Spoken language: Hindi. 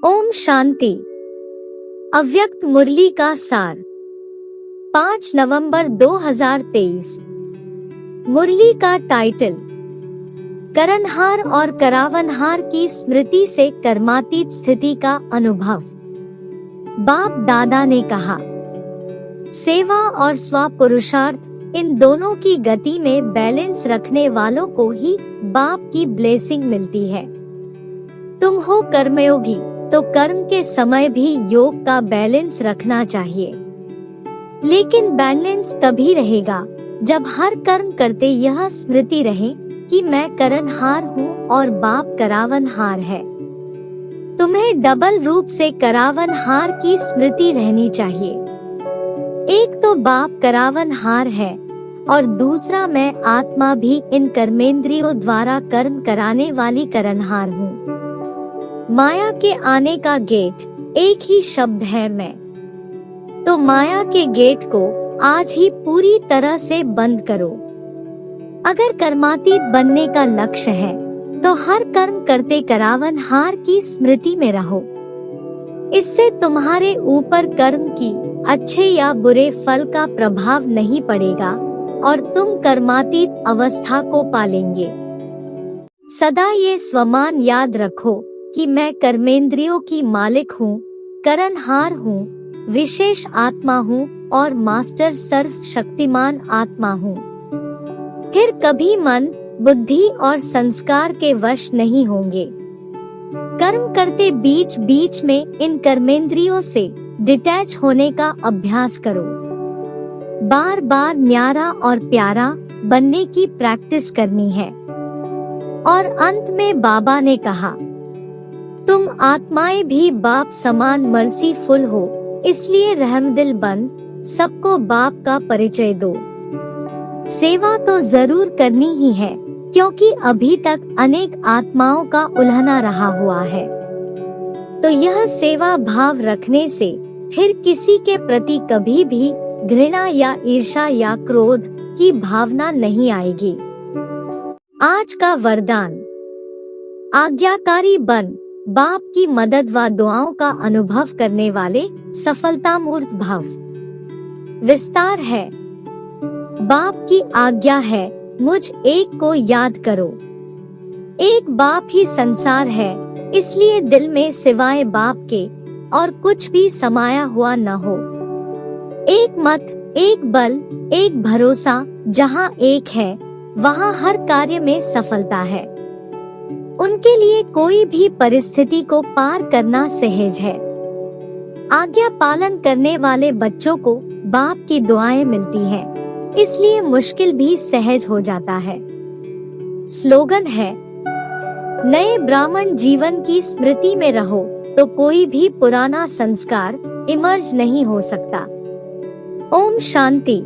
ओम शांति। अव्यक्त मुरली का सार 5 नवंबर 2023। मुरली का टाइटल करनहार और करावनहार की स्मृति से कर्मातीत स्थिति का अनुभव। बाप दादा ने कहा, सेवा और स्व पुरुषार्थ इन दोनों की गति में बैलेंस रखने वालों को ही बाप की ब्लेसिंग मिलती है। तुम हो कर्मयोगी तो कर्म के समय भी योग का बैलेंस रखना चाहिए, लेकिन बैलेंस तभी रहेगा जब हर कर्म करते यह स्मृति रहे कि मैं करनहार हूँ और बाप करावनहार है। तुम्हें डबल रूप से करावनहार की स्मृति रहनी चाहिए। एक तो बाप करावनहार है और दूसरा मैं आत्मा भी इन कर्मेंद्रियों द्वारा कर्म कराने वाली करनहार हूँ। माया के आने का गेट एक ही शब्द है मैं। तो माया के गेट को आज ही पूरी तरह से बंद करो। अगर कर्मातीत बनने का लक्ष्य है तो हर कर्म करते करावनहार की स्मृति में रहो। इससे तुम्हारे ऊपर कर्म की अच्छे या बुरे फल का प्रभाव नहीं पड़ेगा और तुम कर्मातीत अवस्था को पालेंगे। सदा ये स्वमान याद रखो कि मैं कर्मेंद्रियों की मालिक हूँ, करनहार हूँ, विशेष आत्मा हूँ और मास्टर सर्व शक्तिमान आत्मा हूँ। फिर कभी मन, बुद्धि और संस्कार के वश नहीं होंगे। कर्म करते बीच बीच में इन कर्मेंद्रियों से डिटैच होने का अभ्यास करो। बार बार न्यारा और प्यारा बनने की प्रैक्टिस करनी है। और अंत में बाबा ने कहा, तुम आत्माएं भी बाप समान मर्सीफुल हो, इसलिए रहमदिल बन सबको बाप का परिचय दो। सेवा तो जरूर करनी ही है, क्योंकि अभी तक अनेक आत्माओं का उल्हना रहा हुआ है। तो यह सेवा भाव रखने से फिर किसी के प्रति कभी भी घृणा या ईर्ष्या या क्रोध की भावना नहीं आएगी। आज का वरदान, आज्ञाकारी बन बाप की मदद व दुआओं का अनुभव करने वाले सफलतामूर्त भव। विस्तार है, बाप की आज्ञा है मुझ एक को याद करो। एक बाप ही संसार है, इसलिए दिल में सिवाय बाप के और कुछ भी समाया हुआ न हो। एक मत, एक बल, एक भरोसा, जहाँ एक है वहाँ हर कार्य में सफलता है। उनके लिए कोई भी परिस्थिति को पार करना सहज है। आज्ञा पालन करने वाले बच्चों को बाप की दुआएं मिलती हैं, इसलिए मुश्किल भी सहज हो जाता है। स्लोगन है, नए ब्राह्मण जीवन की स्मृति में रहो तो कोई भी पुराना संस्कार इमर्ज नहीं हो सकता। ओम शांति।